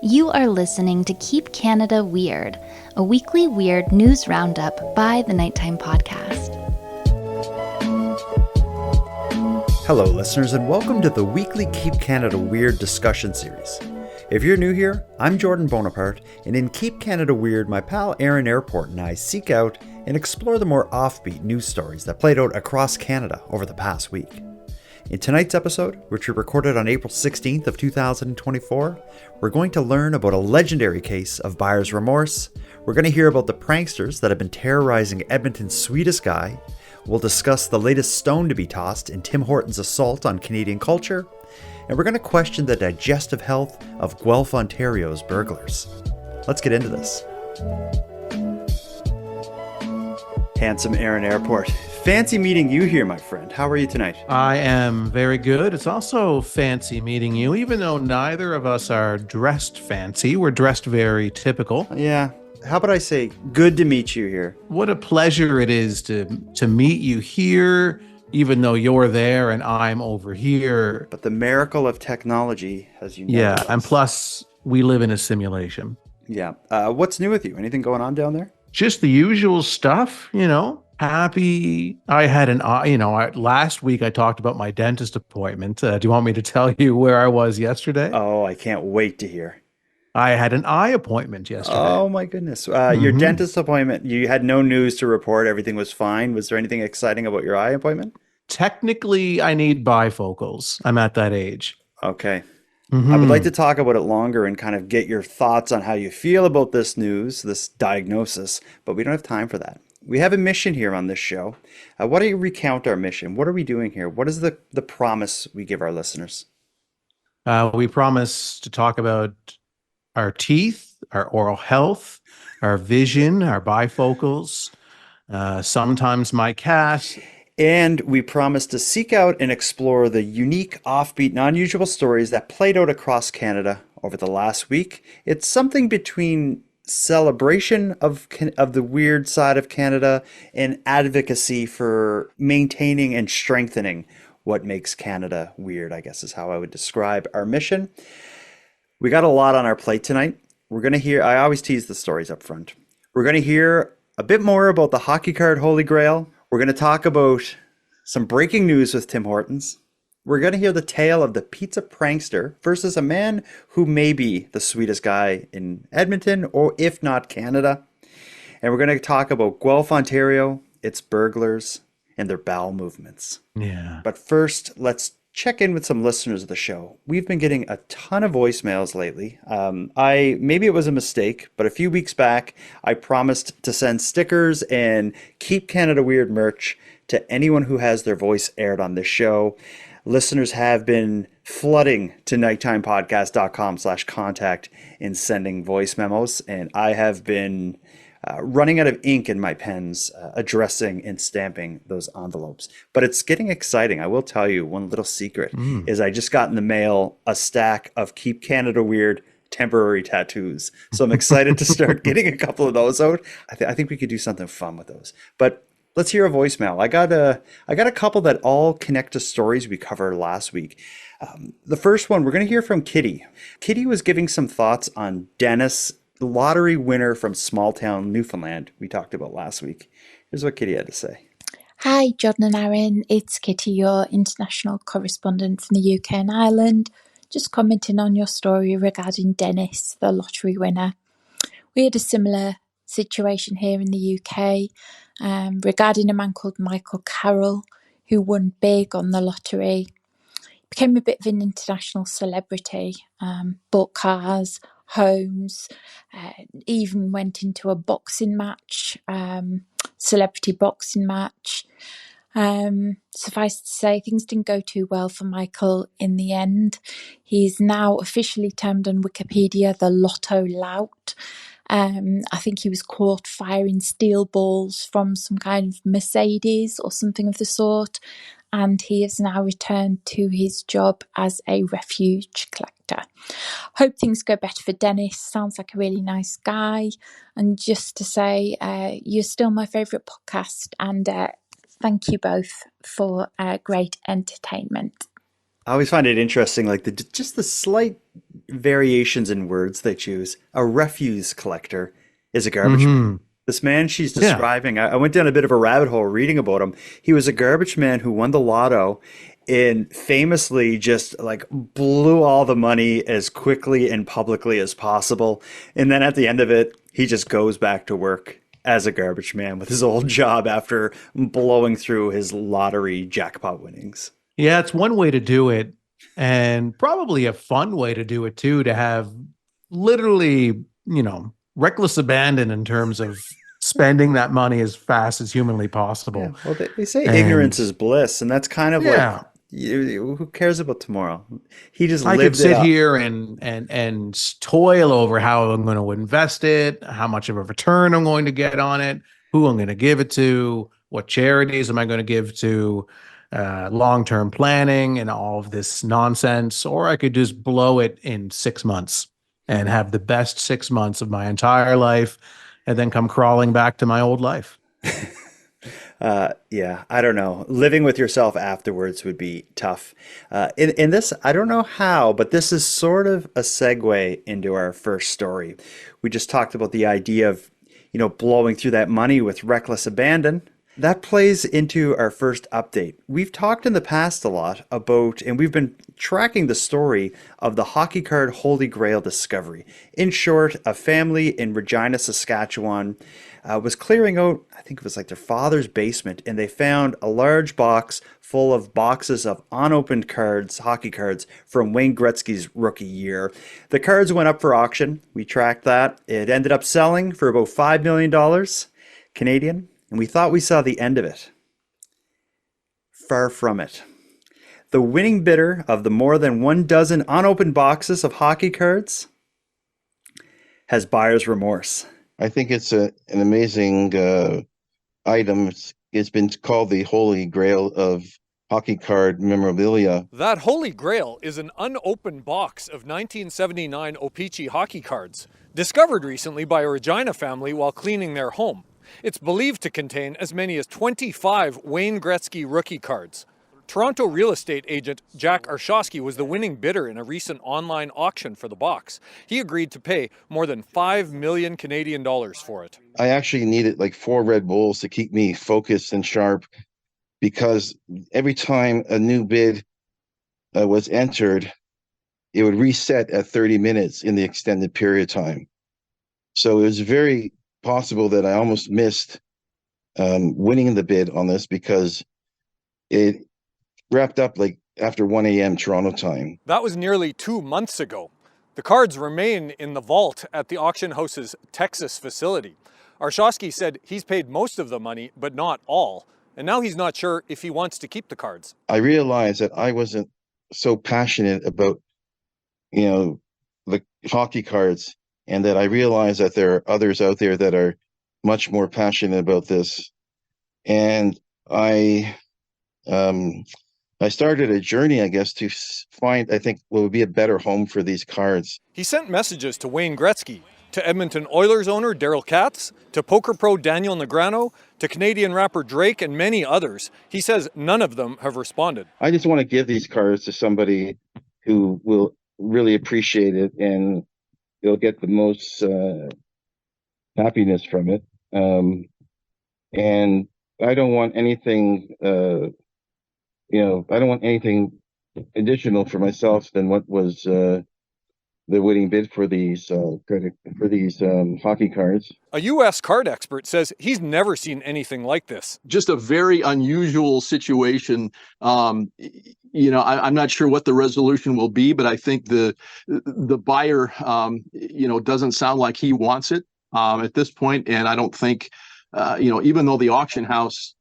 You are listening to Keep Canada Weird, a weekly weird news roundup by the Nighttime Podcast. Hello, listeners, and welcome to the weekly Keep Canada Weird discussion series. If you're new here, I'm Jordan Bonaparte, and in Keep Canada Weird, my pal Aaron Airport and I seek out and explore the more offbeat news stories that played out across Canada over the past week. In tonight's episode, which we recorded on April 16th of 2024, we're going to learn about a legendary case of buyer's remorse. We're going to hear about the pranksters that have been terrorizing Edmonton's sweetest guy. We'll discuss the latest stone to be tossed in Tim Horton's assault on Canadian culture. And we're going to question the digestive health of Guelph, Ontario's burglars. Let's get into this. Handsome Aaron Airport. Fancy meeting you here, my friend. How are you tonight? I am very good. It's also fancy meeting you, even though neither of us are dressed fancy. We're dressed very typical. Yeah. How about I say, good to meet you here. What a pleasure it is to meet you here, even though you're there and I'm over here. But the miracle of technology has united us. Yeah, and plus, we live in a simulation. Yeah. What's new with you? Anything going on down there? Just the usual stuff, Happy. I had last week I talked about my dentist appointment. Do you want me to tell you where I was yesterday? Oh, I can't wait to hear. I had an eye appointment yesterday. Oh my goodness. Your dentist appointment, you had no news to report. Everything was fine. Was there anything exciting about your eye appointment? Technically, I need bifocals. I'm at that age. Okay. I would like to talk about it longer and kind of get your thoughts on how you feel about this news, this diagnosis, but we don't have time for that. We have a mission here on this show. Why don't you recount our mission? What are we doing here? What is the promise we give our listeners? We promise to talk about our teeth, our oral health, our vision, our bifocals, sometimes my cat. And we promise to seek out and explore the unique, offbeat, non-usual stories that played out across Canada over the last week. It's something between celebration of the weird side of Canada and advocacy for maintaining and strengthening what makes Canada weird, I guess is how I would describe our mission. We got a lot on our plate tonight. We're going to hear, I always tease the stories up front. We're going to hear a bit more about the hockey card Holy Grail. We're going to talk about some breaking news with Tim Hortons. We're going to hear the tale of the pizza prankster versus a man who may be the sweetest guy in Edmonton, or if not Canada. And we're going to talk about Guelph, Ontario, its burglars, and their bowel movements. Yeah. But first, let's check in with some listeners of the show. We've been getting a ton of voicemails lately. Maybe it was a mistake, but a few weeks back, I promised to send stickers and Keep Canada Weird merch to anyone who has their voice aired on this show. Listeners have been flooding to nighttimepodcast.com/contact in sending voice memos, and I have been running out of ink in my pens, addressing and stamping those envelopes. But it's getting exciting. I will tell you one little secret is I just got in the mail a stack of Keep Canada Weird temporary tattoos. So I'm excited to start getting a couple of those out. I think we could do something fun with those. But let's hear a voicemail. I got a couple that all connect to stories we covered last week. The first one, we're going to hear from Kitty. Kitty was giving some thoughts on Dennis, the lottery winner from small town Newfoundland we talked about last week. Here's what Kitty had to say. Hi, Jordan and Aaron. It's Kitty, your international correspondent from the UK and Ireland. Just commenting on your story regarding Dennis, the lottery winner. We had a similar situation here in the UK regarding a man called Michael Carroll who won big on the lottery. Became a bit of an international celebrity, bought cars, homes, even went into a boxing match, celebrity boxing match. Suffice to say, things didn't go too well for Michael in the end. He's now officially termed on Wikipedia the Lotto Lout. I think he was caught firing steel balls from some kind of Mercedes or something of the sort, and he has now returned to his job as a refuge collector. Hope things go better for Dennis. Sounds like a really nice guy. And just to say, you're still my favourite podcast, and thank you both for great entertainment. I always find it interesting, like just the slight variations in words they choose. A refuse collector is a garbage man. Hmm. This man she's Yeah. describing, I went down a bit of a rabbit hole reading about him. He was a garbage man who won the lotto and famously just like blew all the money as quickly and publicly as possible. And then at the end of it, he just goes back to work as a garbage man with his old job after blowing through his lottery jackpot winnings. Yeah, it's one way to do it, and probably a fun way to do it too, to have literally, reckless abandon in terms of spending that money as fast as humanly Yeah, possible. well, they say ignorance And is bliss, and that's kind of like, yeah, who cares about tomorrow? He just I could lived it sit up. here and toil over how I'm going to invest it, how much of a return I'm going to get on it, who I'm going to give it to, what charities am I going to give to, long-term planning, and all of this nonsense. Or I could just blow it in 6 months and have the best 6 months of my entire life, and then come crawling back to my old life. Yeah, I don't know. Living with yourself afterwards would be tough. In this, I don't know how, but this is sort of a segue into our first story. We just talked about the idea of, blowing through that money with reckless abandon. That plays into our first update. We've talked in the past a lot about, and we've been tracking the story of the hockey card Holy Grail discovery. In short, a family in Regina, Saskatchewan was clearing out, I think it was like their father's basement, and they found a large box full of boxes of unopened cards, hockey cards, from Wayne Gretzky's rookie year. The cards went up for auction. We tracked that. It ended up selling for about $5 million Canadian, and we thought we saw the end of it. Far from it. The winning bidder of the more than 1 dozen unopened boxes of hockey cards has buyer's remorse. I think it's an amazing item. It's been called the Holy Grail of hockey card memorabilia. That Holy Grail is an unopened box of 1979 O-Pee-Chee hockey cards, discovered recently by a Regina family while cleaning their home. It's believed to contain as many as 25 Wayne Gretzky rookie cards. Toronto real estate agent Jack Arshosky was the winning bidder in a recent online auction for the box. He agreed to pay more than 5 million Canadian dollars for it. I actually needed like 4 Red Bulls to keep me focused and sharp, because every time a new bid was entered, it would reset at 30 minutes in the extended period of time. So it was very possible that I almost missed winning the bid on this, because it wrapped up like after 1 a.m. Toronto time. That was nearly 2 months ago. The cards remain in the vault at the auction house's Texas facility. Arshosky said he's paid most of the money, but not all. And now he's not sure if he wants to keep the cards. I realized that I wasn't so passionate about, the hockey cards, and that I realized that there are others out there that are much more passionate about this. And I started a journey, I guess, to find, I think, what would be a better home for these cards. He sent messages to Wayne Gretzky, to Edmonton Oilers owner Daryl Katz, to poker pro Daniel Negreanu, to Canadian rapper Drake, and many others. He says none of them have responded. I just want to give these cards to somebody who will really appreciate it, and they'll get the most happiness from it. And I don't want anything, I don't want anything additional for myself than what was the winning bid for these hockey cards. A U.S. card expert says he's never seen anything like this. Just a very unusual situation. I'm not sure what the resolution will be, but I think the buyer, doesn't sound like he wants it at this point. And I don't think, even though the auction house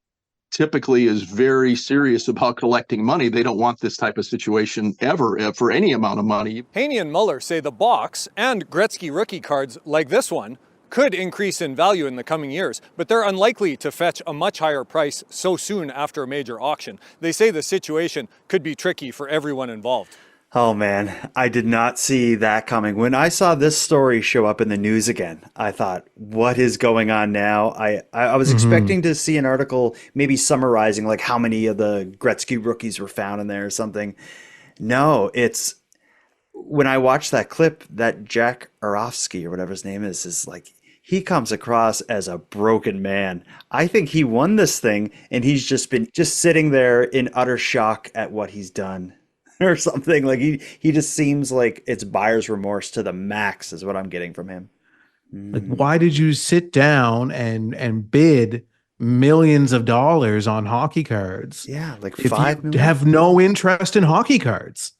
typically is very serious about collecting money, they don't want this type of situation ever for any amount of money. Haney and Muller say the box and Gretzky rookie cards like this one could increase in value in the coming years, but they're unlikely to fetch a much higher price so soon after a major auction. They say the situation could be tricky for everyone involved. Oh man, I did not see that coming. When I saw this story show up in the news again, I thought, what is going on now? I was expecting to see an article maybe summarizing like how many of the Gretzky rookies were found in there or something. No, it's when I watched that clip, that Jack Arofsky or whatever his name is like, he comes across as a broken man. I think he won this thing and he's just been just sitting there in utter shock at what he's done or something. Like he just seems like it's buyer's remorse to the max is what I'm getting from him. Like, why did you sit down and bid millions of dollars on hockey cards? Yeah, like if 5 you million. have no interest in hockey cards?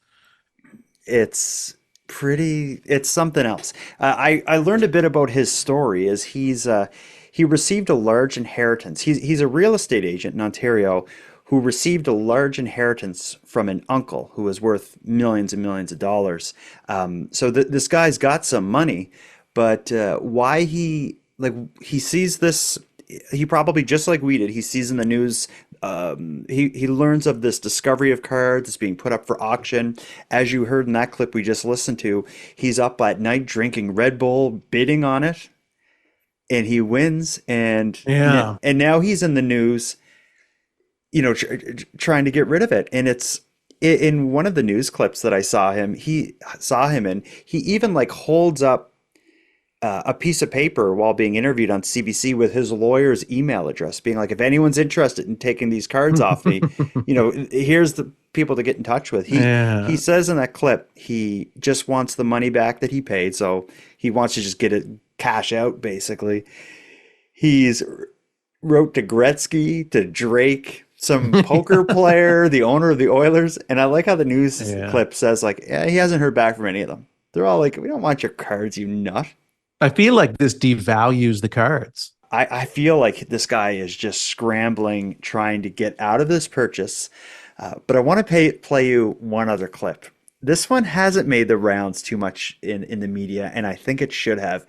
It's it's something else. I learned a bit about his story as he received a large inheritance. He's a real estate agent in Ontario who received a large inheritance from an uncle who was worth millions and millions of dollars. So this guy's got some money, but why he sees this, he probably, just like we did, he sees in the news, he learns of this discovery of cards that's being put up for auction. As you heard in that clip we just listened to, he's up at night drinking Red Bull, bidding on it, and he wins. And Yeah. and now he's in the news, trying to get rid of it. And it's in one of the news clips that I saw him. He saw him, and he even like holds up a piece of paper while being interviewed on CBC with his lawyer's email address, being like, if anyone's interested in taking these cards off me, here's the people to get in touch with. He says in that clip he just wants the money back that he paid, so he wants to just get it cash out basically. He's wrote to Gretzky, to Drake, some poker player, the owner of the Oilers, and I like how the news clip says like, yeah, he hasn't heard back from any of them. They're all like, we don't want your cards, you nut. I feel like this devalues the cards. I feel like this guy is just scrambling, trying to get out of this purchase. But I want to play you one other clip. This one hasn't made the rounds too much in the media, and I think it should have.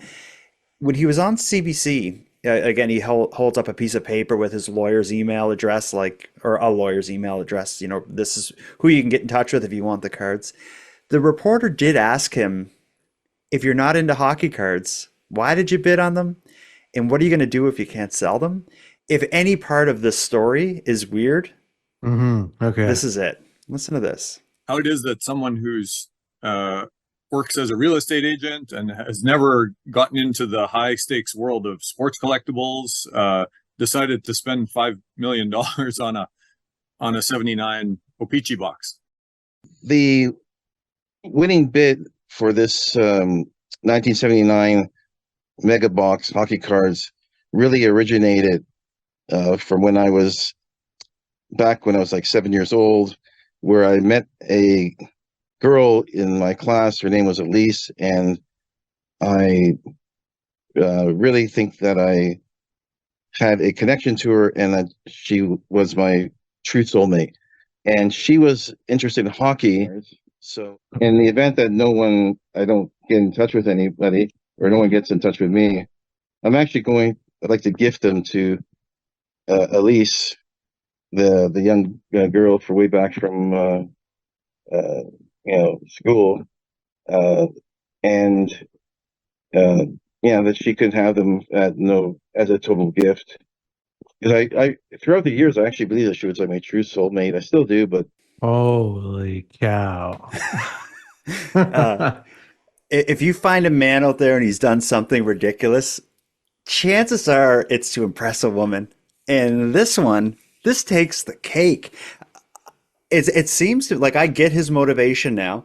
When he was on CBC, again, he holds up a piece of paper with his lawyer's email address, or a lawyer's email address. This is who you can get in touch with if you want the cards. The reporter did ask him, if you're not into hockey cards, why did you bid on them? And what are you going to do if you can't sell them? If any part of this story is weird, okay, this is it. Listen to this. How it is that someone who's works as a real estate agent and has never gotten into the high stakes world of sports collectibles decided to spend $5 million on a 79 O-Pee-Chee box. The winning bid for this 1979 mega box hockey cards really originated from when I was like 7 years old, where I met a girl in my class. Her name was Elise, and I really think that I had a connection to her and that she was my true soulmate. And she was interested in hockey. So in the event that I don't get in touch with anybody, or no one gets in touch with me, I'd like to gift them to Elise, the young girl for way back from school, and that she could have them as a total gift. Because I throughout the years I actually believe that she was like my true soulmate. I still do, but holy cow. If you find a man out there and he's done something ridiculous, chances are it's to impress a woman. And this takes the cake. It seems to, like, I get his motivation now.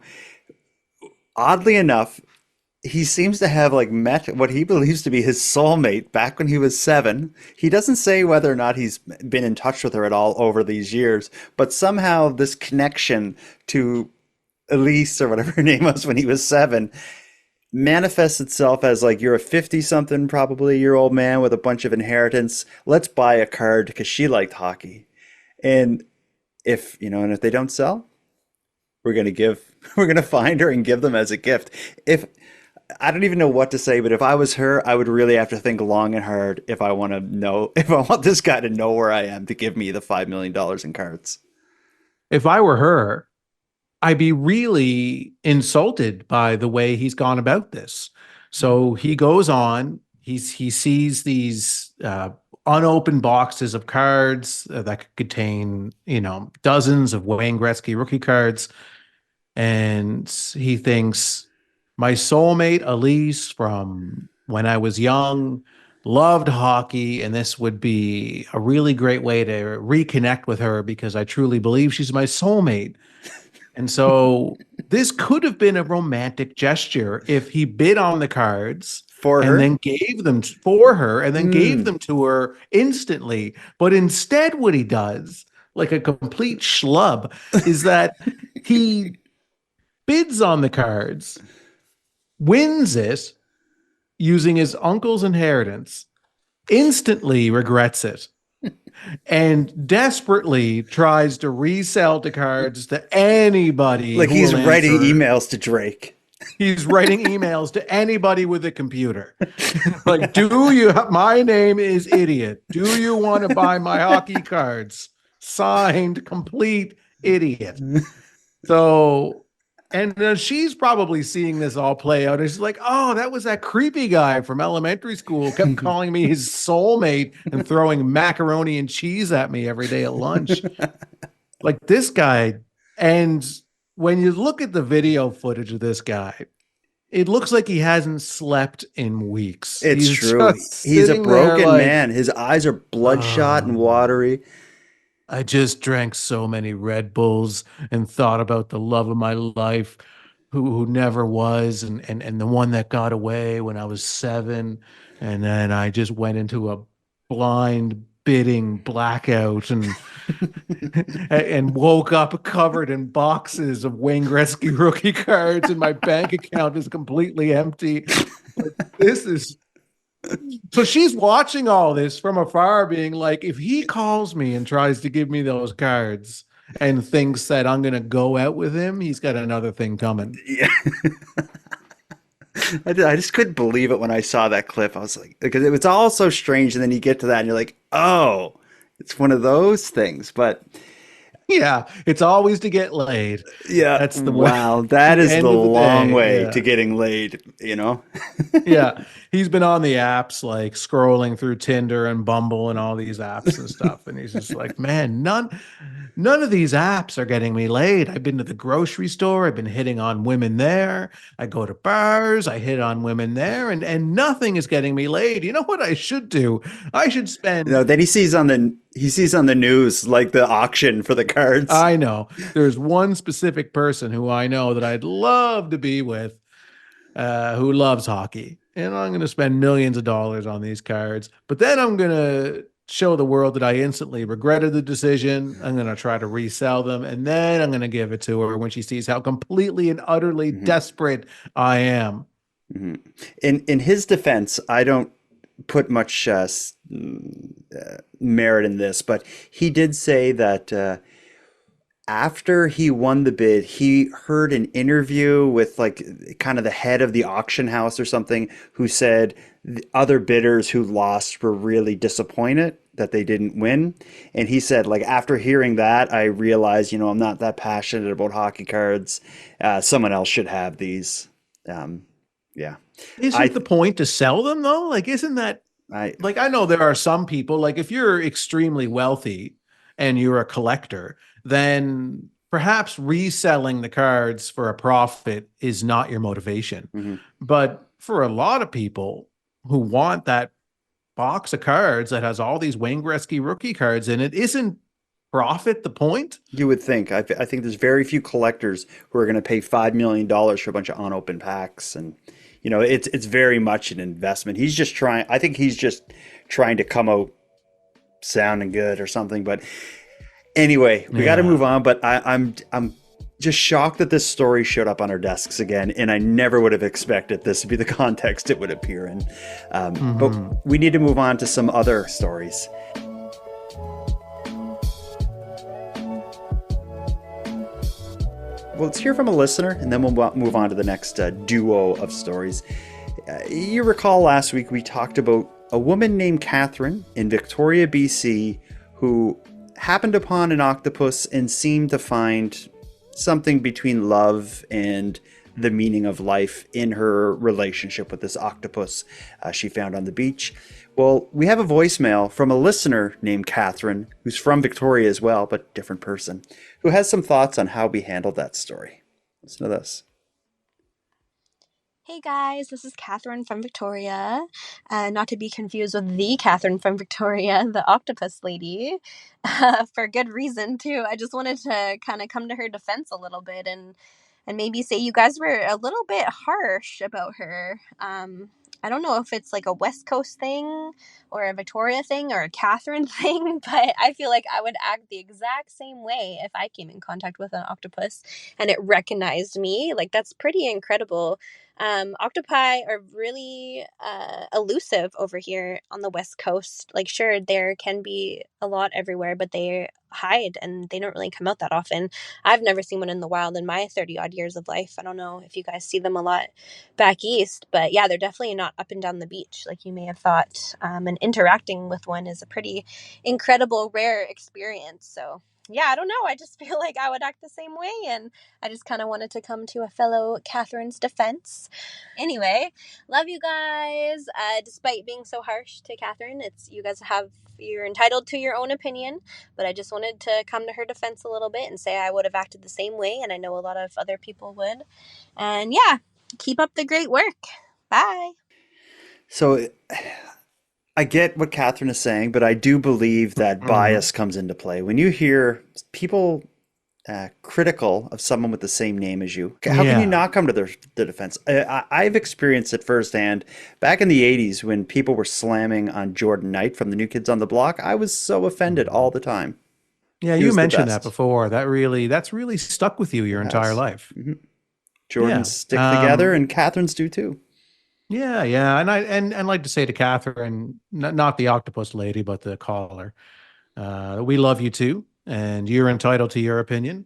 Oddly enough, he seems to have like met what he believes to be his soulmate back when he was 7. He doesn't say whether or not he's been in touch with her at all over these years, but somehow this connection to Elise, or whatever her name was when he was 7, manifests itself as like, you're a 50-something, probably year old man with a bunch of inheritance. Let's buy a card because she liked hockey. And if they don't sell, we're going to find her and give them as a gift. I don't even know what to say, but if I was her, I would really have to think long and hard if I want this guy to know where I am to give me the $5 million in cards. If I were her, I'd be really insulted by the way he's gone about this. So he goes on, he sees these unopened boxes of cards that could contain, dozens of Wayne Gretzky rookie cards. and he thinks my soulmate Elise from when I was young loved hockey, and this would be a really great way to reconnect with her because I truly believe she's my soulmate. And so this could have been a romantic gesture if he bid on the cards For and her? then gave them for her and then gave Mm. them to her instantly. But instead, what he does, like a complete schlub, is that he bids on the cards, wins it using his uncle's inheritance, instantly regrets it, and desperately tries to resell the cards to anybody Like who he's will writing answer. emails to Drake. He's writing emails to anybody with a computer. Like, my name is Idiot. Do you want to buy my hockey cards? Signed, complete idiot. So, and she's probably seeing this all play out. And she's like, oh, that was that creepy guy from elementary school, kept calling me his soulmate and throwing macaroni and cheese at me every day at lunch. Like this guy. And when you look at the video footage of this guy, it looks like he hasn't slept in weeks. It's He's true. just He's a sitting there broken like, man. His eyes are bloodshot and watery. I just drank so many Red Bulls and thought about the love of my life who never was and the one that got away when I was 7. And then I just went into a blind bidding blackout and and woke up covered in boxes of Wayne Gretzky rookie cards and my bank account is completely empty. Like, this is so she's watching all this from afar, being like, if he calls me and tries to give me those cards and thinks that I'm going to go out with him, he's got another thing coming. Yeah. I just couldn't believe it when I saw that clip. I was like, because it was all so strange. And then you get to that and you're like, oh, it's one of those things. But yeah, it's always to get laid. yeah, That's the way. wow, that is End the of the long day, way yeah. to getting laid, you know? Yeah, he's been on the apps, like scrolling through Tinder and Bumble and all these apps and stuff, and he's just like, man, none of these apps are getting me laid. I've been to the grocery store, I've been hitting on women there, I go to bars, I hit on women there, and nothing is getting me laid. You know what I should do? I should spend. No, then he sees on the news like the auction for the cards. I know there's one specific person who I know that I'd love to be with, who loves hockey, and I'm going to spend millions of dollars on these cards. But then I'm going to show the world that I instantly regretted the decision. I'm going to try to resell them, and then I'm going to give it to her when she sees how completely and utterly desperate I am. Mm-hmm. In his defense, I don't put much merit in this, but he did say that after he won the bid, he heard an interview with like kind of the head of the auction house or something, who said the other bidders who lost were really disappointed that they didn't win. And he said, like, after hearing that, I realized, you know, I'm not that passionate about hockey cards. Someone else should have these. Yeah. Isn't the point to sell them though? Like, isn't that like, I know there are some people, like if you're extremely wealthy and you're a collector, then perhaps reselling the cards for a profit is not your motivation. Mm-hmm. But for a lot of people who want that box of cards that has all these Wayne Gretzky rookie cards in it, isn't profit the point? You would think. I think there's very few collectors who are going to pay $5 million for a bunch of unopened packs. And, you know, it's very much an investment. I think he's just trying to come out sounding good or something. But anyway, we got to move on. But I'm just shocked that this story showed up on our desks again, and I never would have expected this to be the context it would appear in. But we need to move on to some other stories. Well, let's hear from a listener, and then we'll move on to the next duo of stories. You recall last week we talked about a woman named Catherine in Victoria, BC, who happened upon an octopus and seemed to find something between love and the meaning of life in her relationship with this octopus she found on the beach. Well, we have a voicemail from a listener named Catherine, who's from Victoria as well, but different person, who has some thoughts on how we handled that story. Listen to this. Hey guys, this is Catherine from Victoria. Not to be confused with the Catherine from Victoria, the octopus lady, for good reason too. I just wanted to kind of come to her defense a little bit and maybe say you guys were a little bit harsh about her. I don't know if it's like a West Coast thing or a Victoria thing or a Catherine thing, but I feel like I would act the exact same way if I came in contact with an octopus and it recognized me. Like, that's pretty incredible. Octopi are really elusive over here on the West Coast. Like, sure, there can be a lot everywhere, but they hide and they don't really come out that often. I've never seen one in the wild in my 30 odd years of life. I don't know if you guys see them a lot back east, but yeah, they're definitely not up and down the beach like you may have thought. And interacting with one is a pretty incredible, rare experience. So yeah, I don't know. I just feel like I would act the same way, and I just kind of wanted to come to a fellow Catherine's defense. Anyway, love you guys. Despite being so harsh to Catherine, you're entitled to your own opinion, but I just wanted to come to her defense a little bit and say I would have acted the same way, and I know a lot of other people would. And yeah, keep up the great work. Bye. So I get what Catherine is saying, but I do believe that bias comes into play. When you hear people critical of someone with the same name as you, how can you not come to their defense? I've experienced it firsthand. Back in the 80s, when people were slamming on Jordan Knight from the New Kids on the Block, I was so offended all the time. Yeah, you mentioned that before. That's really stuck with you your entire life. Mm-hmm. Jordans stick together, and Catherine's do too. Yeah, and I'd like to say to Catherine, not the octopus lady, but the caller, we love you too, and you're entitled to your opinion,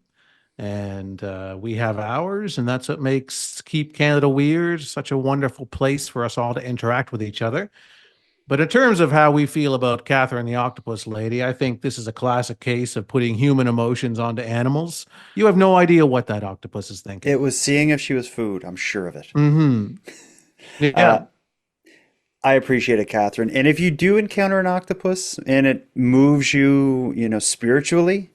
and we have ours, and that's what makes Keep Canada Weird such a wonderful place for us all to interact with each other. But in terms of how we feel about Catherine the octopus lady, I think this is a classic case of putting human emotions onto animals. You have no idea what that octopus is thinking. It was seeing if she was food. I'm sure of it. Mm-hmm. Yeah. I appreciate it, Catherine. And if you do encounter an octopus and it moves you, spiritually,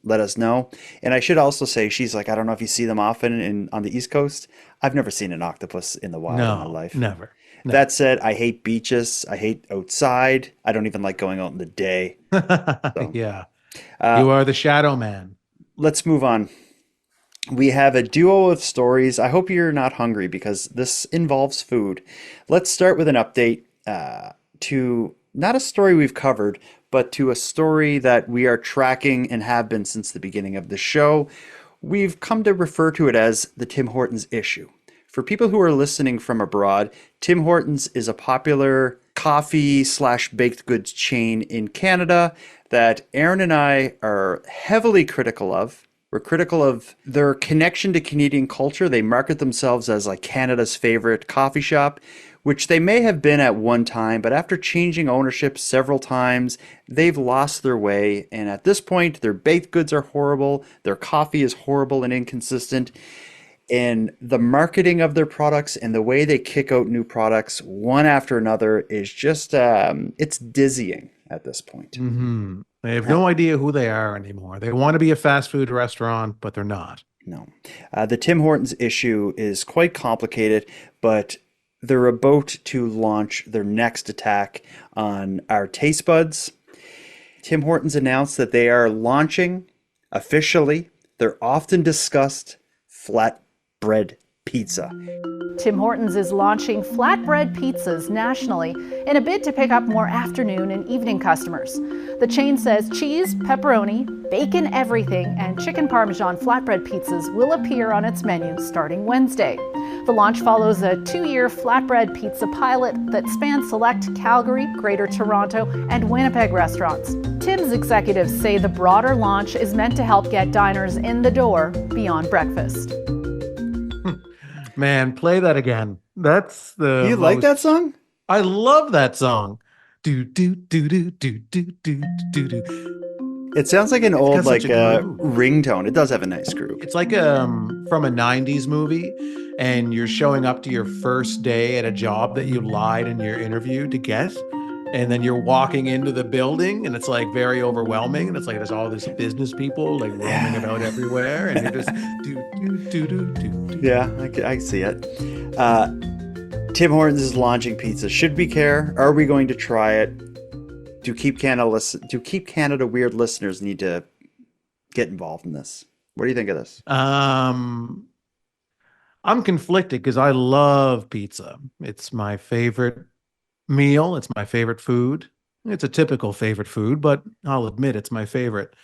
let us know. And I should also say, she's like, I don't know if you see them often on the East Coast. I've never seen an octopus in the wild in my life. Never. That said, I hate beaches. I hate outside. I don't even like going out in the day. So, yeah. You are the shadow man. Let's move on. We have a duo of stories. I hope you're not hungry because this involves food. Let's start with an update to not a story we've covered, but to a story that we are tracking and have been since the beginning of the show. We've come to refer to it as the Tim Hortons issue. For people who are listening from abroad, Tim Hortons is a popular coffee/baked goods chain in Canada that Aaron and I are heavily critical of. We're critical of their connection to Canadian culture. They market themselves as like Canada's favorite coffee shop, which they may have been at one time, but after changing ownership several times, they've lost their way. And at this point, their baked goods are horrible. Their coffee is horrible and inconsistent. And the marketing of their products and the way they kick out new products one after another is just, it's dizzying at this point. Mm-hmm. They have no idea who they are anymore. They want to be a fast food restaurant, but they're not. No. The Tim Hortons issue is quite complicated, but they're about to launch their next attack on our taste buds. Tim Hortons announced that they are launching officially their often discussed flatbread pizza. Tim Hortons is launching flatbread pizzas nationally in a bid to pick up more afternoon and evening customers. The chain says cheese, pepperoni, bacon everything, and chicken parmesan flatbread pizzas will appear on its menu starting Wednesday. The launch follows a 2-year flatbread pizza pilot that spans select Calgary, Greater Toronto, and Winnipeg restaurants. Tim's executives say the broader launch is meant to help get diners in the door beyond breakfast. Man, play that again. That's the You like that song? I love that song. Do do do do do do do do do. It sounds like an old ringtone. It does have a nice groove. It's like from a 90s movie, and you're showing up to your first day at a job that you lied in your interview to get, And then you're walking into the building and it's like very overwhelming. And it's like there's all these business people like roaming about everywhere. And you're just do. Yeah, I see it. Tim Hortons is launching pizza. Should we care? Are we going to try it? Do Keep Canada Weird listeners need to get involved in this? What do you think of this? I'm conflicted because I love pizza. It's my favorite meal. It's my favorite food. It's a typical favorite food, but I'll admit it's my favorite.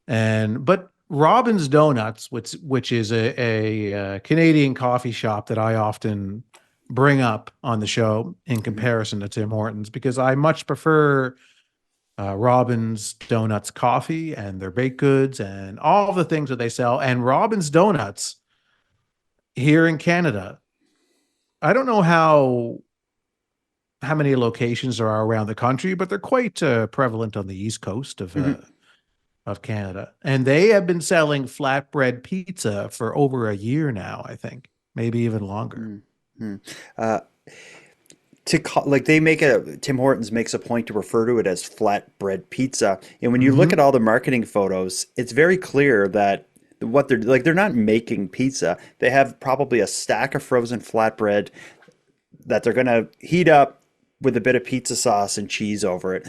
But Robin's Donuts, which is a Canadian coffee shop that I often bring up on the show in comparison to Tim Hortons, because I much prefer Robin's Donuts coffee and their baked goods and all the things that they sell. And Robin's Donuts here in Canada, I don't know how many locations there are around the country, but they're quite prevalent on the East Coast of Canada. And they have been selling flatbread pizza for over a year now, I think, maybe even longer. Tim Hortons makes a point to refer to it as flatbread pizza. And when you look at all the marketing photos, it's very clear that what they're not making pizza. They have probably a stack of frozen flatbread that they're going to heat up with a bit of pizza sauce and cheese over it.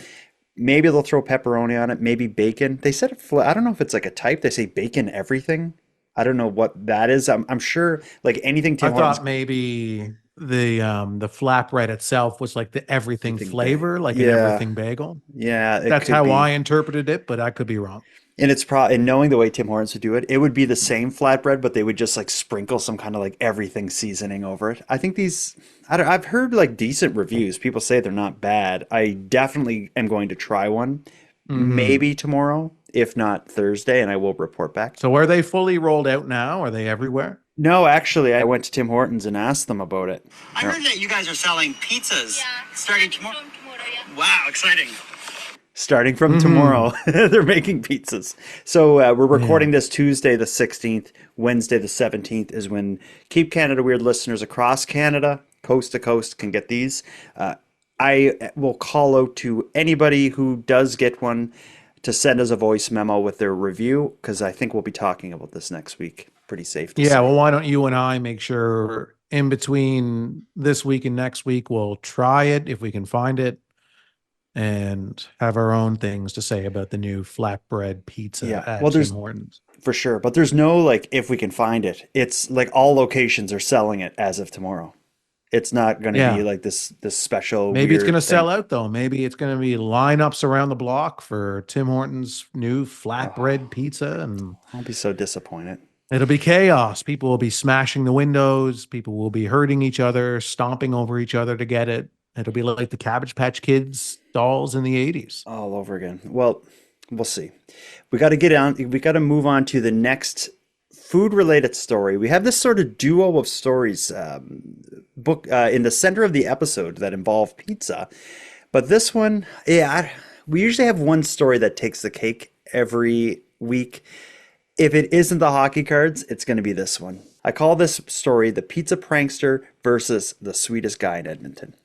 Maybe they'll throw pepperoni on it, maybe bacon. They said, I don't know if it's like a type. They say bacon everything. I don't know what that is. I'm sure like anything Tim Hortons. I thought maybe the flatbread itself was like the everything flavor, like an everything bagel. Yeah. That's how I interpreted it, but I could be wrong. And it's probably, and knowing the way Tim Hortons would do it, it would be the same flatbread, but they would just like sprinkle some kind of like everything seasoning over it. I think I've heard like decent reviews. People say they're not bad. I definitely am going to try one, maybe tomorrow, if not Thursday, and I will report back. So are they fully rolled out now? Are they everywhere? No, actually, I went to Tim Hortons and asked them about it. I heard that you guys are selling pizzas starting tomorrow. Wow, exciting. Starting from tomorrow, they're making pizzas. So we're recording this Tuesday the 16th. Wednesday the 17th is when Keep Canada Weird listeners across Canada, coast to coast, can get these. I will call out to anybody who does get one to send us a voice memo with their review, because I think we'll be talking about this next week. Pretty safe to say. Well, why don't you and I make sure in between this week and next week, we'll try it if we can find it, and have our own things to say about the new flatbread pizza at Tim Hortons. For sure. But there's no, like, if we can find it. It's like all locations are selling it as of tomorrow. It's not going to be like this special. Maybe it's going to sell out, though. Maybe it's going to be lineups around the block for Tim Hortons' new flatbread pizza. And I'll be so disappointed. It'll be chaos. People will be smashing the windows. People will be hurting each other, stomping over each other to get it. It'll be like the Cabbage Patch Kids dolls in the 80s. All over again. Well, we'll see. We got to move on to the next food-related story. We have this sort of duo of stories book in the center of the episode that involve pizza. But this one, we usually have one story that takes the cake every week. If it isn't the hockey cards, it's going to be this one. I call this story the pizza prankster versus the sweetest guy in Edmonton.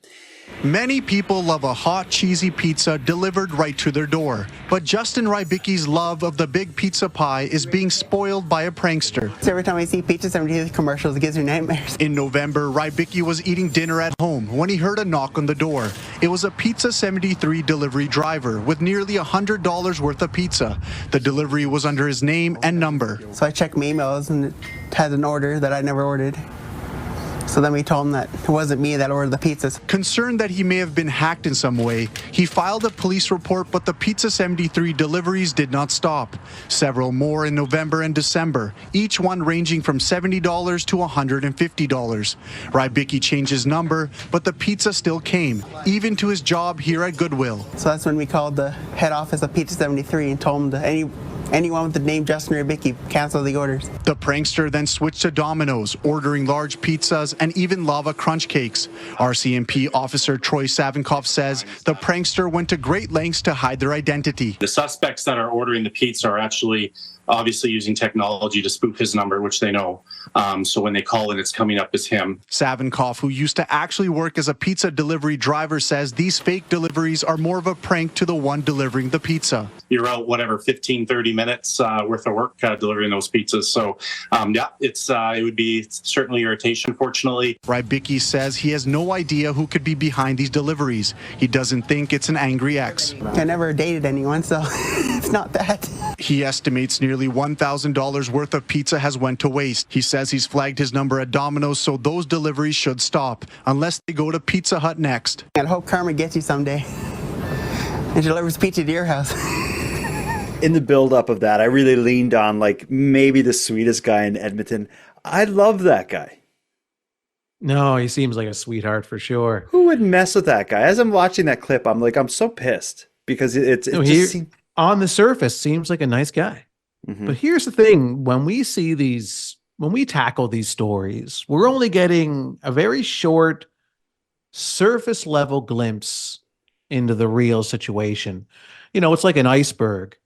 Many people love a hot, cheesy pizza delivered right to their door. But Justin Rybicki's love of the big pizza pie is being spoiled by a prankster. So every time I see Pizza 73 commercials, it gives me nightmares. In November, Rybicki was eating dinner at home when he heard a knock on the door. It was a Pizza 73 delivery driver with nearly $100 worth of pizza. The delivery was under his name and number. So I checked my emails and it had an order that I never ordered. So then we told him that it wasn't me that ordered the pizzas. Concerned that he may have been hacked in some way, he filed a police report, but the Pizza 73 deliveries did not stop. Several more in November and December, each one ranging from $70 to $150. Rybicki changed his number, but the pizza still came, even to his job here at Goodwill. So that's when we called the head office of Pizza 73 and told them to anyone with the name Justin Rybicki, cancel the orders. The prankster then switched to Domino's, ordering large pizzas and even lava crunch cakes. RCMP officer Troy Savinkoff says the prankster went to great lengths to hide their identity. The suspects that are ordering the pizza are actually obviously using technology to spoof his number, which they know. So when they call it, it's coming up as him. Savinkov, who used to actually work as a pizza delivery driver, says these fake deliveries are more of a prank to the one delivering the pizza. You're out, 15, 30 minutes worth of work delivering those pizzas. So, yeah, it would be certainly irritation, fortunately. Rybicki says he has no idea who could be behind these deliveries. He doesn't think it's an angry ex. I never dated anyone, so it's not bad. He estimates nearly $1,000 worth of pizza has went to waste. He says he's flagged his number at Domino's, so those deliveries should stop, unless they go to Pizza Hut next. I hope karma gets you someday and delivers pizza to your house. In the build-up of that, I really leaned on, like, maybe the sweetest guy in Edmonton. I love that guy. No, he seems like a sweetheart for sure. Who would mess with that guy? As I'm watching that clip, I'm like, I'm so pissed because on the surface seems like a nice guy. Mm-hmm. But here's the thing: when we tackle these stories, we're only getting a very short, surface level glimpse into the real situation. It's like an iceberg.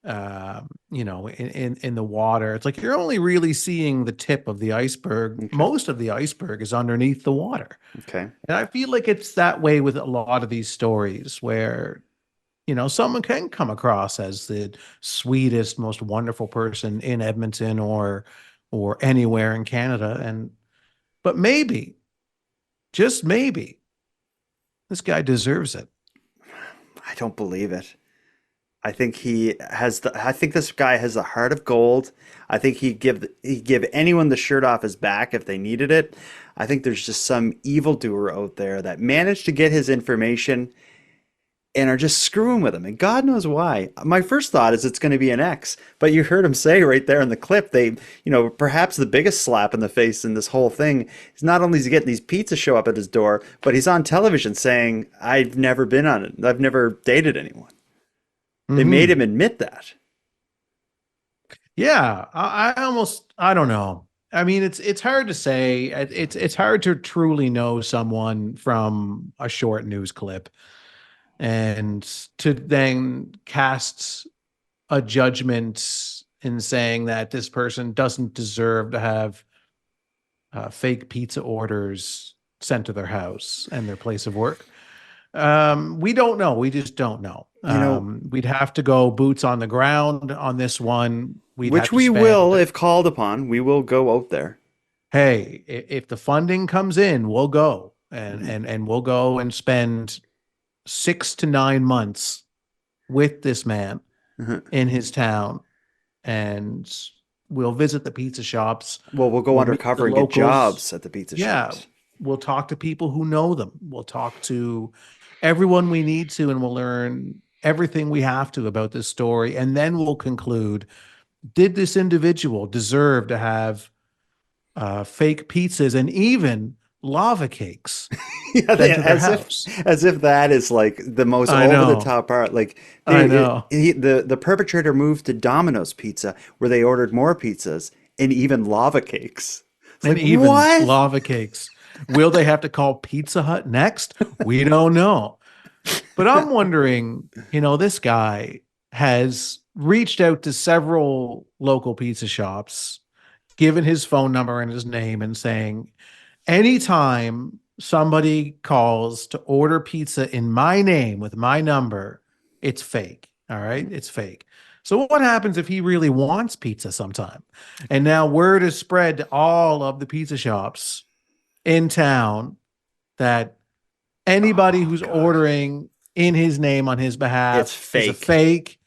In the water, it's like you're only really seeing the tip of the iceberg. Okay. Most of the iceberg is underneath the water. Okay. And I feel like it's that way with a lot of these stories where, someone can come across as the sweetest, most wonderful person in Edmonton or anywhere in Canada. But maybe, just maybe, this guy deserves it. I don't believe it. I think I think this guy has a heart of gold. I think he'd give anyone the shirt off his back if they needed it. I think there's just some evildoer out there that managed to get his information and are just screwing with him. And God knows why. My first thought is it's going to be an ex, but you heard him say right there in the clip, perhaps the biggest slap in the face in this whole thing is not only is he getting these pizzas show up at his door, but he's on television saying, I've never been on it. I've never dated anyone. They made him admit that. Yeah, I don't know. I mean, it's hard to say. It's hard to truly know someone from a short news clip, and to then cast a judgment in saying that this person doesn't deserve to have fake pizza orders sent to their house and their place of work. We don't know. We just don't know. We'd have to go boots on the ground on this one. Which we will, if called upon. We will go out there. Hey, if the funding comes in, we'll go and we'll go and spend 6 to 9 months with this man in his town, and we'll visit the pizza shops. Well, we'll go undercover and get jobs at the pizza shops. We'll talk to people who know them. We'll talk to everyone we need to, and we'll learn everything we have to about this story. And then we'll conclude, did this individual deserve to have fake pizzas and even lava cakes? As if that is like the most over the top part. Like the perpetrator moved to Domino's Pizza, where they ordered more pizzas and even lava cakes. Lava cakes. Will they have to call Pizza Hut next? We don't know. But I'm wondering, this guy has reached out to several local pizza shops, given his phone number and his name, and saying, anytime somebody calls to order pizza in my name with my number, it's fake. All right? It's fake. So what happens if he really wants pizza sometime? And now word is spread to all of the pizza shops in town that anybody who's ordering in his name on his behalf is a fake.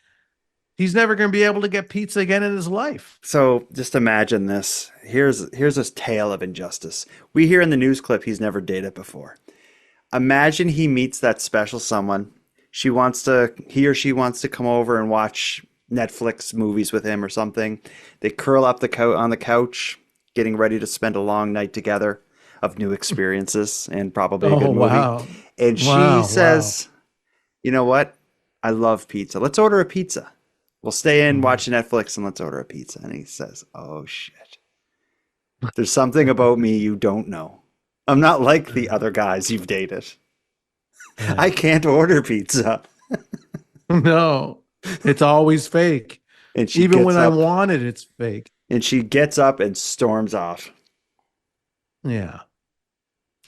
He's never going to be able to get pizza again in his life. So just imagine this. Here's this tale of injustice. We hear in the news clip he's never dated before. Imagine he meets that special someone. He or she wants to come over and watch Netflix movies with him or something. They curl up on the couch, getting ready to spend a long night together of new experiences and probably a good movie. Wow. And she says, you know what? I love pizza. Let's order a pizza. We'll stay in, watch Netflix, and let's order a pizza. And he says, oh, shit. There's something about me you don't know. I'm not like the other guys you've dated. Yeah. I can't order pizza. No, it's always fake. And she Even when gets I up, want it, it's fake. and she gets up and storms off. Yeah.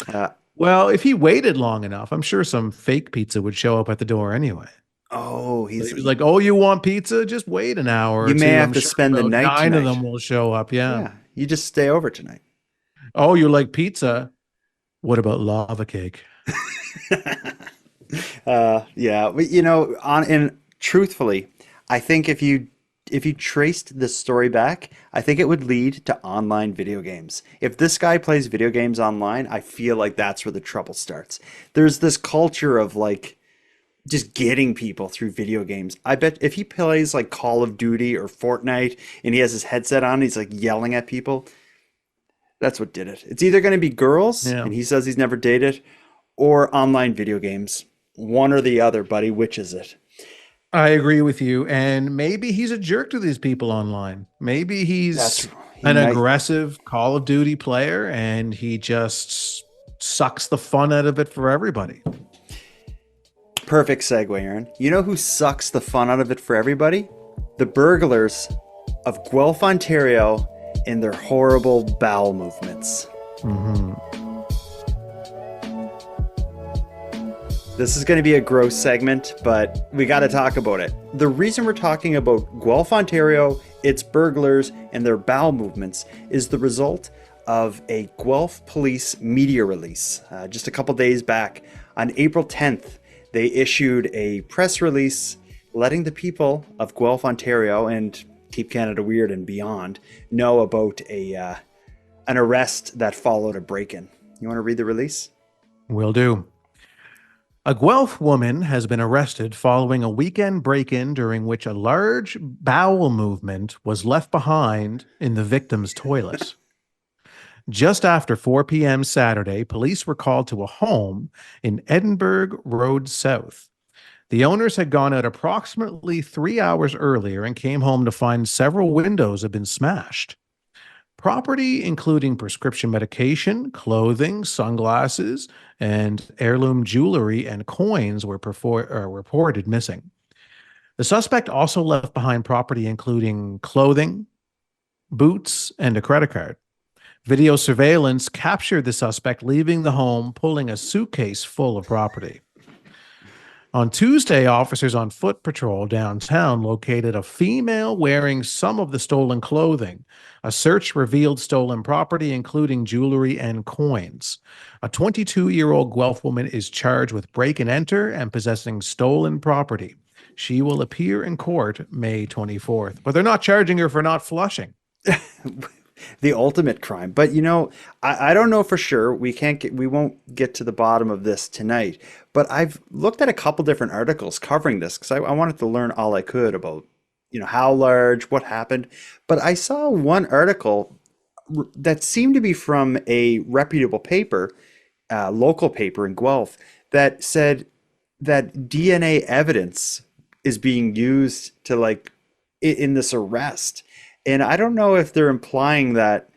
Uh, Well, if he waited long enough, I'm sure some fake pizza would show up at the door anyway. oh, He was like, "Oh, you want pizza? Just wait an hour or you may two. have I'm to sure spend the about night 9 of tonight. them will show up." Yeah. Yeah, you just stay over tonight. Oh, you like pizza? What about lava cake? Yeah, but, and truthfully, I think if you traced the story back, I think it would lead to online video games. If this guy plays video games online, I feel like that's where the trouble starts. There's this culture of like just getting people through video games. I bet if he plays like Call of Duty or Fortnite and he has his headset on, he's like yelling at people. That's what did it. It's either going to be girls, and he says he's never dated, or online video games. One or the other, buddy. Which is it? I agree with you. And maybe he's a jerk to these people online. Maybe he's an aggressive Call of Duty player and he just sucks the fun out of it for everybody. Perfect segue, Aaron. You know who sucks the fun out of it for everybody? The burglars of Guelph, Ontario, and their horrible bowel movements. This is going to be a gross segment, but we got to talk about it. The reason we're talking about Guelph, Ontario, its burglars, and their bowel movements is the result of a Guelph police media release. Just a couple days back, on April 10th, they issued a press release letting the people of Guelph, Ontario, and Keep Canada Weird and beyond know about an arrest that followed a break-in. You want to read the release? Will do. A Guelph woman has been arrested following a weekend break-in during which a large bowel movement was left behind in the victim's toilet. Just after 4 p.m. Saturday, police were called to a home in Edinburgh Road South. The owners had gone out approximately 3 hours earlier and came home to find several windows had been smashed. Property, including prescription medication, clothing, sunglasses, and heirloom jewelry and coins were reported missing. The suspect also left behind property including clothing, boots, and a credit card. Video surveillance captured the suspect leaving the home, pulling a suitcase full of property. On Tuesday, officers on foot patrol downtown located a female wearing some of the stolen clothing. A search revealed stolen property, including jewelry and coins. A 22-year-old Guelph woman is charged with break and enter and possessing stolen property. She will appear in court May 24th, but they're not charging her for not flushing. The ultimate crime. But I don't know for sure. We won't get to the bottom of this tonight. But I've looked at a couple different articles covering this because I wanted to learn all I could about, how large, what happened. But I saw one article that seemed to be from a reputable paper, local paper in Guelph, that said that DNA evidence is being used to in this arrest. And I don't know if they're implying that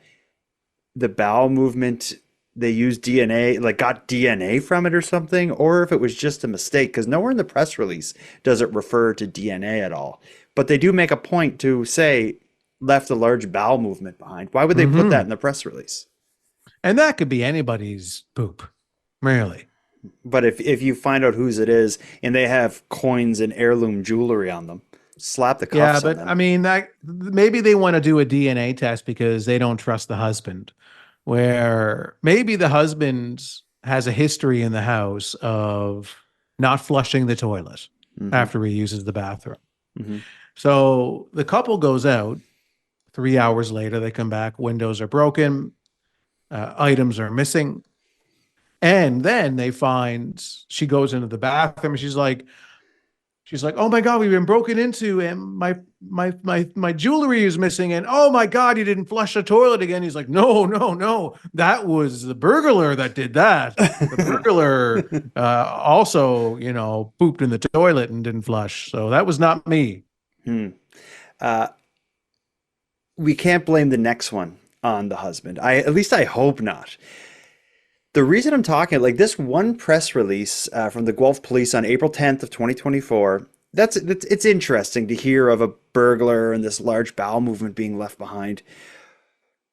the bowel movement, they used DNA, got DNA from it or something, or if it was just a mistake, because nowhere in the press release does it refer to DNA at all. But they do make a point to say left a large bowel movement behind. Why would they put that in the press release? And that could be anybody's poop, really. But if you find out whose it is and they have coins and heirloom jewelry on them, slap the cuffs on them. I mean, that maybe they want to do a DNA test because they don't trust the husband, where maybe the husband has a history in the house of not flushing the toilet after he uses the bathroom. So the couple goes out. 3 hours later, they come back. Windows are broken. Items are missing. And then they find, she goes into the bathroom. She's like, oh my God, we've been broken into, and my jewelry is missing, and oh my God, you didn't flush the toilet again. He's like, no, that was the burglar that did that. The burglar also, pooped in the toilet and didn't flush, so that was not me. We can't blame the next one on the husband. At least I hope not. The reason I'm talking, this one press release from the Guelph Police on April 10th of 2024, it's interesting to hear of a burglar and this large bowel movement being left behind.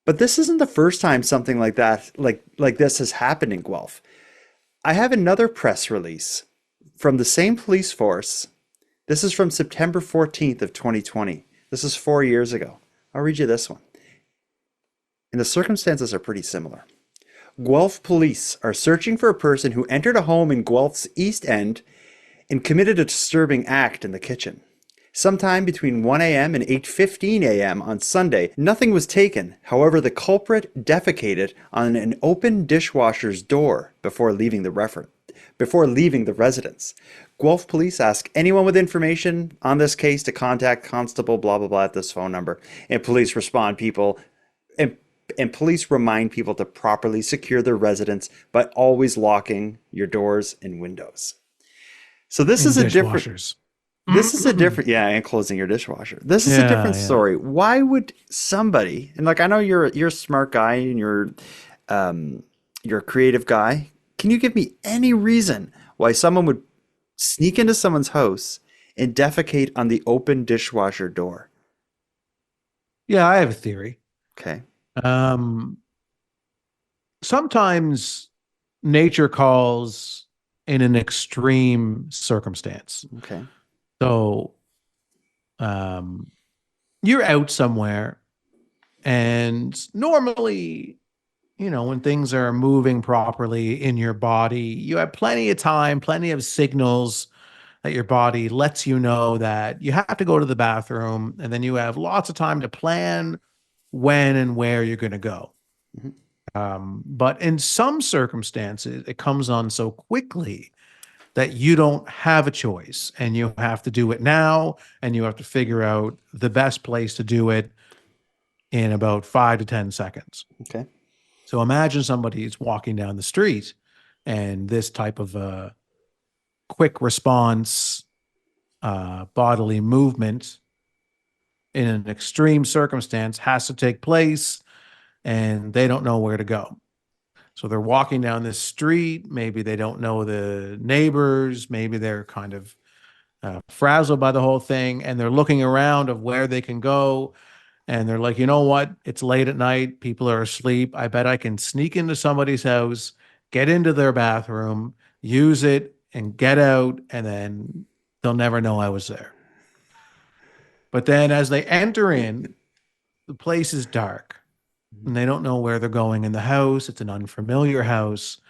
But this isn't the first time something like that, like this has happened in Guelph. I have another press release from the same police force. This is from September 14th of 2020. This is 4 years ago. I'll read you this one. And the circumstances are pretty similar. Guelph police are searching for a person who entered a home in Guelph's East End and committed a disturbing act in the kitchen. Sometime between 1 a.m. and 8:15 a.m. on Sunday, nothing was taken. However, the culprit defecated on an open dishwasher's door before leaving the residence. Guelph police ask anyone with information on this case to contact Constable blah blah blah at this phone number, and police remind people to properly secure their residence by always locking your doors and windows. So this is a different. This is a different, and closing your dishwasher. This is a different story. Why would somebody, and like I know you're a smart guy and you're a creative guy. Can you give me any reason why someone would sneak into someone's house and defecate on the open dishwasher door? Yeah, I have a theory. Okay. Sometimes nature calls in an extreme circumstance. Okay. So, you're out somewhere, and normally, when things are moving properly in your body, you have plenty of time, plenty of signals that your body lets you know that you have to go to the bathroom, and then you have lots of time to plan when and where you're going to go. But in some circumstances, it comes on so quickly that you don't have a choice, and you have to do it now, and you have to figure out the best place to do it in about 5 to 10 seconds. Okay. So imagine somebody's walking down the street, and this type of a quick response bodily movement in an extreme circumstance has to take place, and they don't know where to go. So they're walking down this street. Maybe they don't know the neighbors. Maybe they're kind of frazzled by the whole thing, and they're looking around of where they can go. And they're like, you know what? It's late at night. People are asleep. I bet I can sneak into somebody's house, get into their bathroom, use it, and get out, and then they'll never know I was there. But then as they enter in, the place is dark. And they don't know where they're going in the house. It's an unfamiliar house.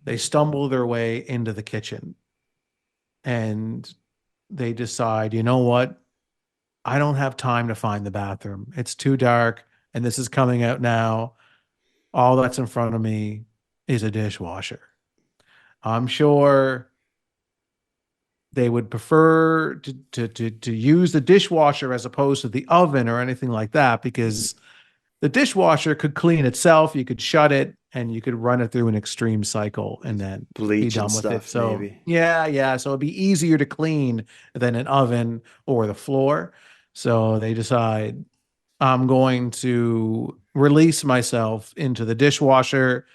They stumble their way into the kitchen, and they decide, you know what? I don't have time to find the bathroom. It's too dark, and this is coming out now. All that's in front of me is a dishwasher. I'm sure they would prefer to use the dishwasher as opposed to the oven or anything like that, because the dishwasher could clean itself. You could shut it, and you could run it through an extreme cycle and then bleach be done and with stuff, it. So maybe. yeah. So it'd be easier to clean than an oven or the floor. So they decide, I'm going to release myself into the dishwasher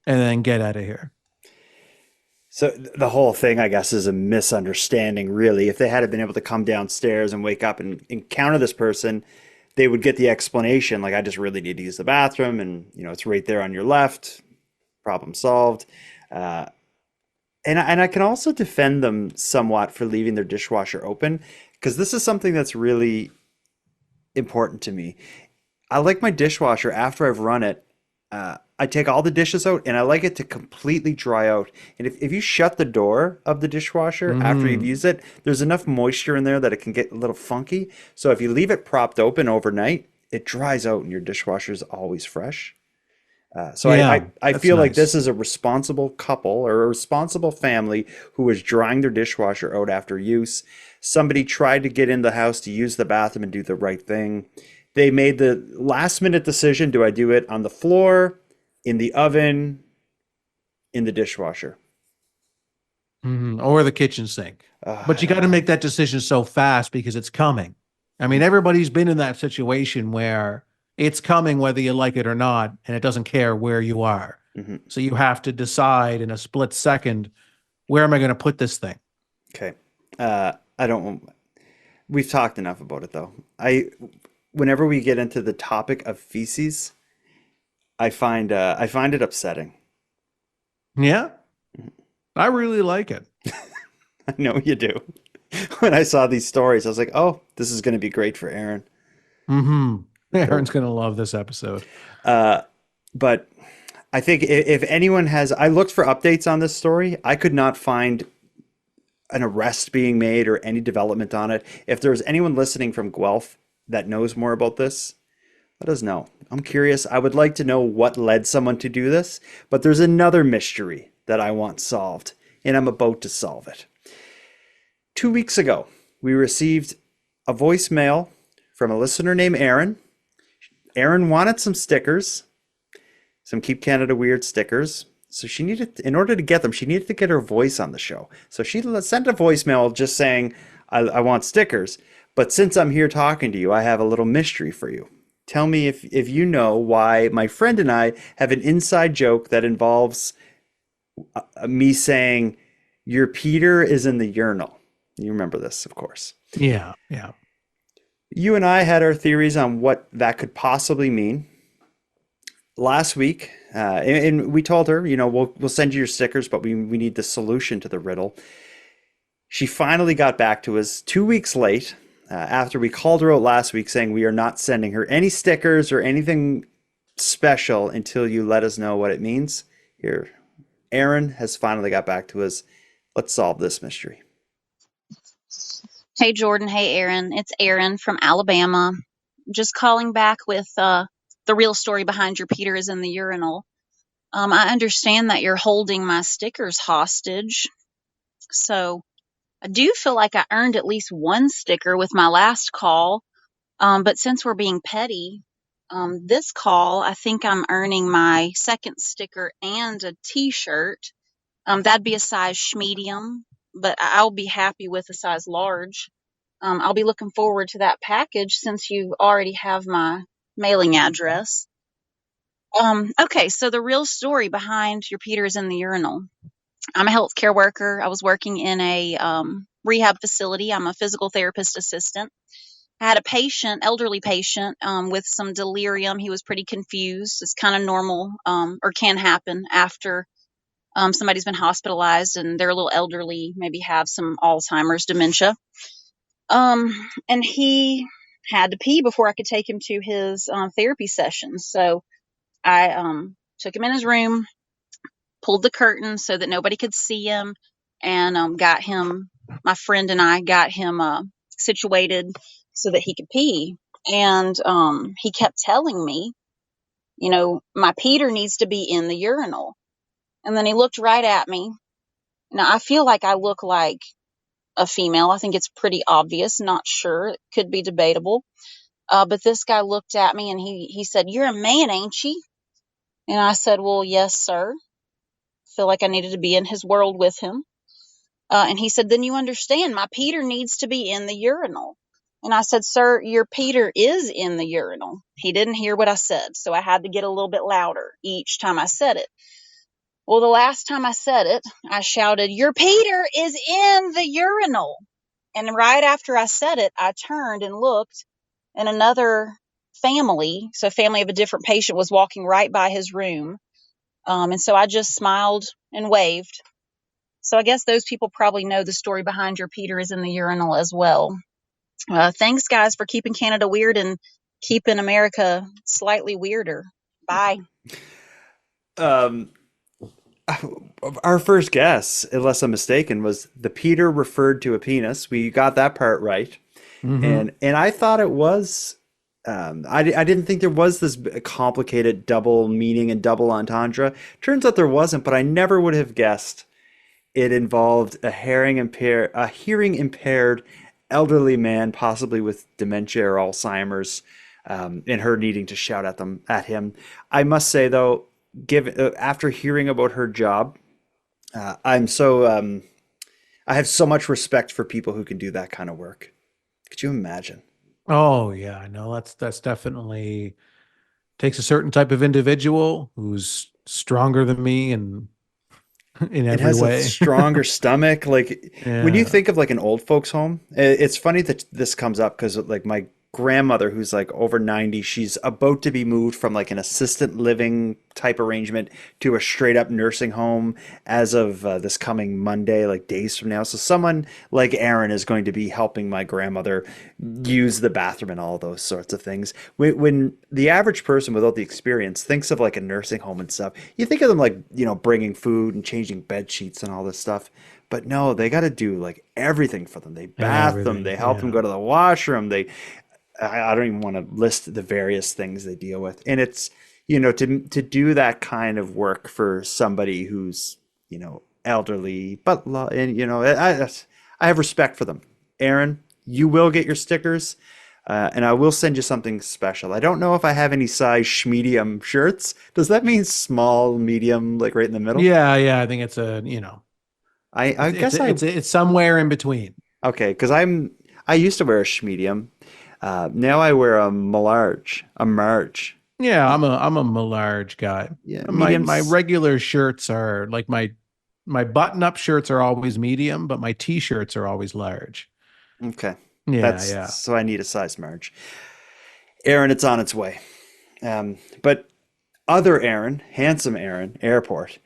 and then get out of here. So the whole thing, I guess, is a misunderstanding, really. If they had been able to come downstairs and wake up and encounter this person, they would get the explanation, like, I just really need to use the bathroom, and it's right there on your left. Problem solved. And I can also defend them somewhat for leaving their dishwasher open, because this is something that's really important to me. I like my dishwasher, after I've run it, I take all the dishes out, and I like it to completely dry out. And if you shut the door of the dishwasher after you've used it, there's enough moisture in there that it can get a little funky. So if you leave it propped open overnight, it dries out, and your dishwasher is always fresh. I feel like this is a responsible couple or a responsible family who is drying their dishwasher out after use. Somebody tried to get in the house to use the bathroom and do the right thing. They made the last minute decision. Do I do it on the floor, in the oven, in the dishwasher? Or the kitchen sink. But you got to make that decision so fast because it's coming. I mean, everybody's been in that situation where it's coming whether you like it or not, and it doesn't care where you are. So you have to decide in a split second, where am I going to put this thing? Okay. I don't. We've talked enough about it though. Whenever we get into the topic of feces, I find it upsetting. Yeah, I really like it. I know you do. When I saw these stories, I was like, "Oh, this is going to be great for Aaron." Mm-hmm. Aaron's going to love this episode. But I think if anyone has, I looked for updates on this story. I could not find an arrest being made or any development on it. If there's anyone listening from Guelph that knows more about this, let us know. I'm curious. I would like to know what led someone to do this, but there's another mystery that I want solved, and I'm about to solve it. 2 weeks ago, we received a voicemail from a listener named Aaron. Aaron wanted some stickers, some Keep Canada Weird stickers. So she needed, in order to get them, she needed to get her voice on the show. So she sent a voicemail just saying, I want stickers. But since I'm here talking to you, I have a little mystery for you. Tell me if you know why my friend and I have an inside joke that involves me saying, your Peter is in the urinal. You remember this, of course. Yeah, yeah. You and I had our theories on what that could possibly mean. Last week, and we told her, we'll send you your stickers, but we need the solution to the riddle. She finally got back to us 2 weeks late, after we called her out last week saying we are not sending her any stickers or anything special until you let us know what it means. Here, Aaron has finally got back to us. Let's solve this mystery. Hey, Jordan. Hey, Aaron. It's Aaron from Alabama. Just calling back with the real story behind your Peter is in the urinal. I understand that you're holding my stickers hostage. So I do feel like I earned at least one sticker with my last call. But since we're being petty, this call, I think I'm earning my second sticker and a t-shirt. That'd be a size medium, but I'll be happy with a size large. I'll be looking forward to that package since you already have my mailing address. Okay, so the real story behind your Peter is in the urinal. I'm a healthcare worker. I was working in a rehab facility. I'm a physical therapist assistant. I had a patient, elderly patient, with some delirium. He was pretty confused. It's kind of normal, or can happen after somebody's been hospitalized and they're a little elderly, maybe have some Alzheimer's, dementia. And he had to pee before I could take him to his therapy sessions. So I took him in his room, pulled the curtain so that nobody could see him, and got him, my friend and I got him situated so that he could pee. And he kept telling me, my Peter needs to be in the urinal. And then he looked right at me. Now, I feel like I look like a female. I think it's pretty obvious. Not sure. It could be debatable. But this guy looked at me and he said, "You're a man, ain't you?" And I said, "Well, yes, sir." Feel like I needed to be in his world with him. And he said, "Then you understand, my Peter needs to be in the urinal." And I said, "Sir, your Peter is in the urinal." He didn't hear what I said, so I had to get a little bit louder each time I said it. Well, the last time I said it, I shouted, "Your Peter is in the urinal." And right after I said it, I turned and looked, and another family, so a family of a different patient, was walking right by his room. And so I just smiled and waved. So I guess those people probably know the story behind your Peter is in the urinal as well. Thanks, guys, for keeping Canada weird and keeping America slightly weirder. Bye. Our first guess, unless I'm mistaken, was the Peter referred to a penis. We got that part right. Mm-hmm. And I thought it was, I didn't think there was this complicated double meaning and double entendre. Turns out there wasn't, but I never would have guessed it involved a hearing impaired elderly man, possibly with dementia or Alzheimer's, and her needing to shout at him. I must say though, after hearing about her job, I have so much respect for people who can do that kind of work. Could you imagine? Oh yeah, I know that's definitely takes a certain type of individual who's stronger than me and in It every has a way. stronger stomach. Like when you Yeah. think of like an old folks home, it's funny that this comes up because like my grandmother, who's like over 90, she's about to be moved from like an assisted living type arrangement to a straight up nursing home as of this coming Monday, like days from now. So someone like Aaron is going to be helping my grandmother use the bathroom and all those sorts of things. When the average person without the experience thinks of like a nursing home and stuff, you think of them like, bringing food and changing bed sheets and all this stuff. But no, they got to do like everything for them. They bath them, Everything. they help them Yeah. go to the washroom. I don't even want to list the various things they deal with. And it's, to do that kind of work for somebody who's, elderly, but, and, I have respect for them. Aaron, you will get your stickers, and I will send you something special. I don't know if I have any size medium shirts. Does that mean small, medium, like right in the middle? Yeah, yeah. I think it's I guess it's somewhere in between. okay, because I used to wear a schmedium. Now I wear a large, a marge. Yeah, I'm a large guy. Yeah, My regular shirts are like my button-up shirts are always medium, but my t-shirts are always large. Okay. Yeah. So I need a size marge. Aaron, it's on its way. But other Aaron, handsome Aaron, airport.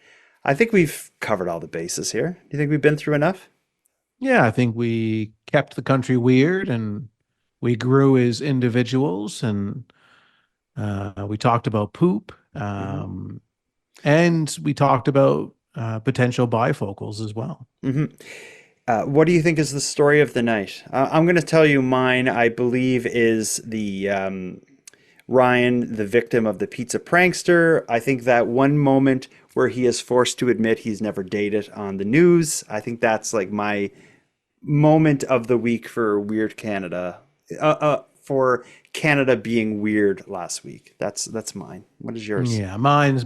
I think we've covered all the bases here. Do you think we've been through enough? Yeah, I think we kept the country weird and we grew as individuals, and we talked about poop, and we talked about potential bifocals as well. What do you think is the story of the night? I'm going to tell you mine, I believe, is the Ryan, the victim of the pizza prankster. I think that one moment where he is forced to admit he's never dated on the news, I think that's like my moment of the week for Weird Canada. For Canada being weird last week. That's mine. What is yours? Yeah, mine's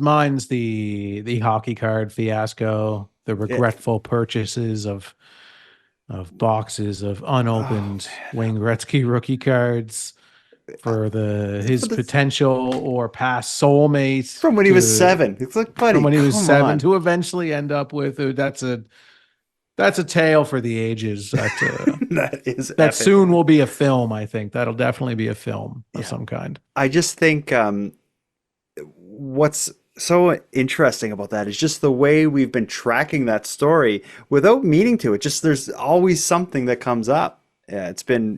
the hockey card fiasco, the regretful purchases of boxes of unopened Wayne Gretzky rookie cards for his potential or past soulmate From when he was 7. It's like, buddy, from when he was come 7 on. to eventually end up with that's a tale for the ages. That is that epic. soon will be a film. I think that'll definitely be a film of some kind. I just think what's so interesting about that is just the way we've been tracking that story without meaning to. It just there's always something that comes up. Yeah, it's been,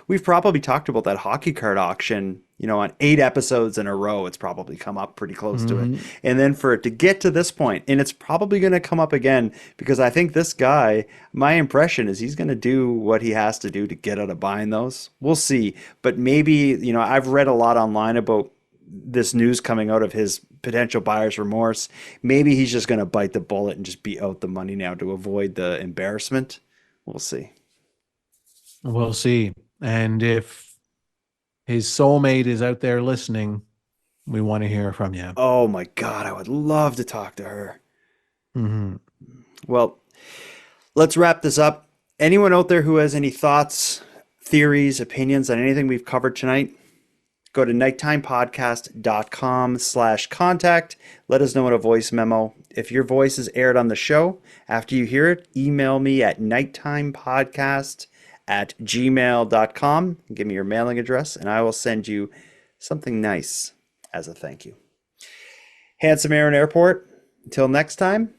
we've probably talked about that hockey card auction, on 8 episodes in a row. It's probably come up pretty close to it. And then for it to get to this point, and it's probably going to come up again because I think this guy, my impression is he's going to do what he has to do to get out of buying those. We'll see. But maybe, I've read a lot online about this news coming out of his potential buyer's remorse. Maybe he's just going to bite the bullet and just be out the money now to avoid the embarrassment. We'll see. We'll see. And if his soulmate is out there listening, we want to hear from you. Oh my God, I would love to talk to her. Well, let's wrap this up. Anyone out there who has any thoughts, theories, opinions on anything we've covered tonight, go to nighttimepodcast.com/contact. Let us know in a voice memo. If your voice is aired on the show, after you hear it, email me at nighttimepodcast@gmail.com. Give me your mailing address, and I will send you something nice as a thank you. Handsome Aaron Airport, until next time.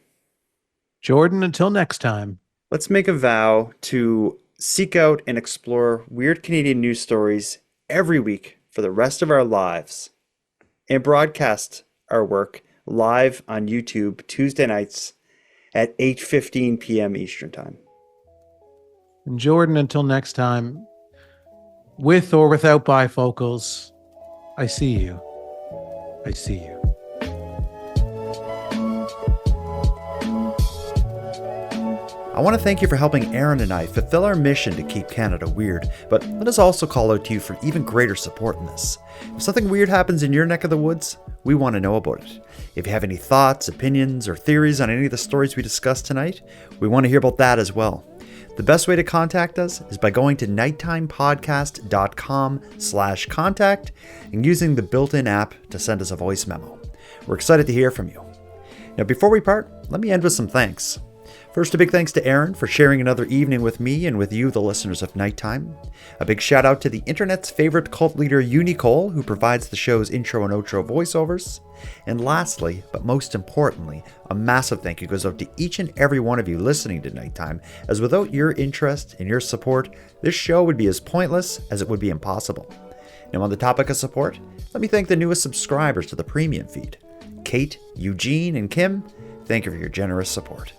Jordan, until next time. Let's make a vow to seek out and explore weird Canadian news stories every week for the rest of our lives and broadcast our work live on YouTube Tuesday nights at 8:15 p.m. Eastern Time. And Jordan, until next time, with or without bifocals, I see you. I see you. I want to thank you for helping Aaron and I fulfill our mission to keep Canada weird, but let us also call out to you for even greater support in this. If something weird happens in your neck of the woods, we want to know about it. If you have any thoughts, opinions, or theories on any of the stories we discussed tonight, we want to hear about that as well. The best way to contact us is by going to nighttimepodcast.com/contact and using the built-in app to send us a voice memo. We're excited to hear from you. Now, before we part, let me end with some thanks. First, a big thanks to Aaron for sharing another evening with me and with you, the listeners of Nighttime. A big shout out to the internet's favorite cult leader, Unicole, who provides the show's intro and outro voiceovers. And lastly, but most importantly, a massive thank you goes out to each and every one of you listening to Nighttime, as without your interest and your support, this show would be as pointless as it would be impossible. Now, on the topic of support, let me thank the newest subscribers to the premium feed. Kate, Eugene, and Kim, thank you for your generous support.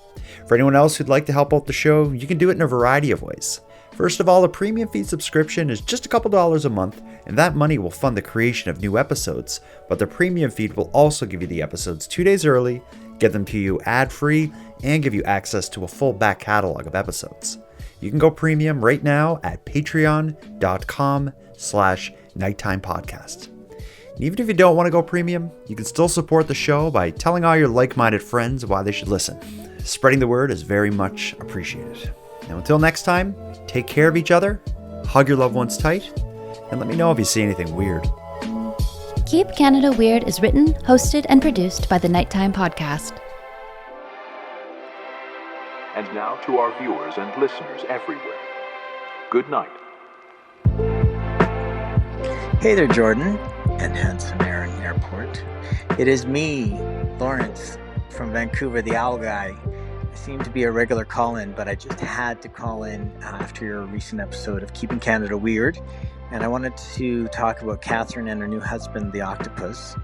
For anyone else who'd like to help out the show, you can do it in a variety of ways. First of all, a premium feed subscription is just a couple dollars a month, and that money will fund the creation of new episodes, but the premium feed will also give you the episodes 2 days early, get them to you ad-free, and give you access to a full back catalog of episodes. You can go premium right now at patreon.com/nighttimepodcast. And even if you don't want to go premium, you can still support the show by telling all your like-minded friends why they should listen. Spreading the word is very much appreciated. Now, until next time, take care of each other, hug your loved ones tight, and let me know if you see anything weird. Keep Canada Weird is written, hosted, and produced by the Nighttime Podcast. And now to our viewers and listeners everywhere. Good night. Hey there, Jordan and handsome Aaron Airport. It is me, Lawrence, from Vancouver, the Owl Guy. I seem to be a regular call-in, but I just had to call in after your recent episode of Keeping Canada Weird, and I wanted to talk about Catherine and her new husband, the octopus.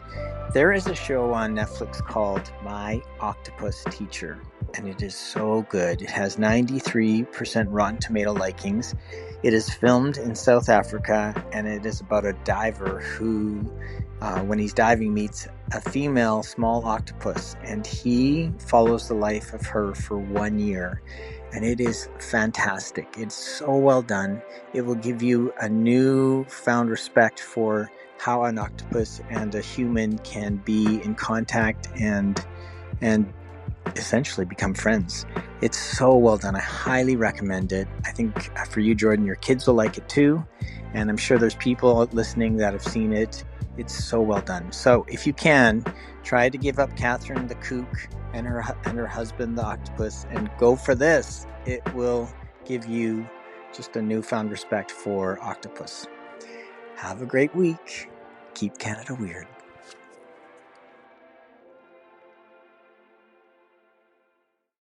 There is a show on Netflix called My Octopus Teacher, and it is so good. It has 93% Rotten Tomato likings. It is filmed in South Africa, and it is about a diver who, when he's diving, meets a female small octopus, and he follows the life of her for 1 year. And it is fantastic. It's so well done. It will give you a newfound respect for how an octopus and a human can be in contact and essentially become friends. It's so well done. I highly recommend it. I think for you, Jordan, your kids will like it too. And I'm sure there's people listening that have seen it. It's so well done. So if you can, try to give up Catherine the kook and her husband the octopus and go for this. It will give you just a newfound respect for octopus. Have a great week. Keep Canada weird.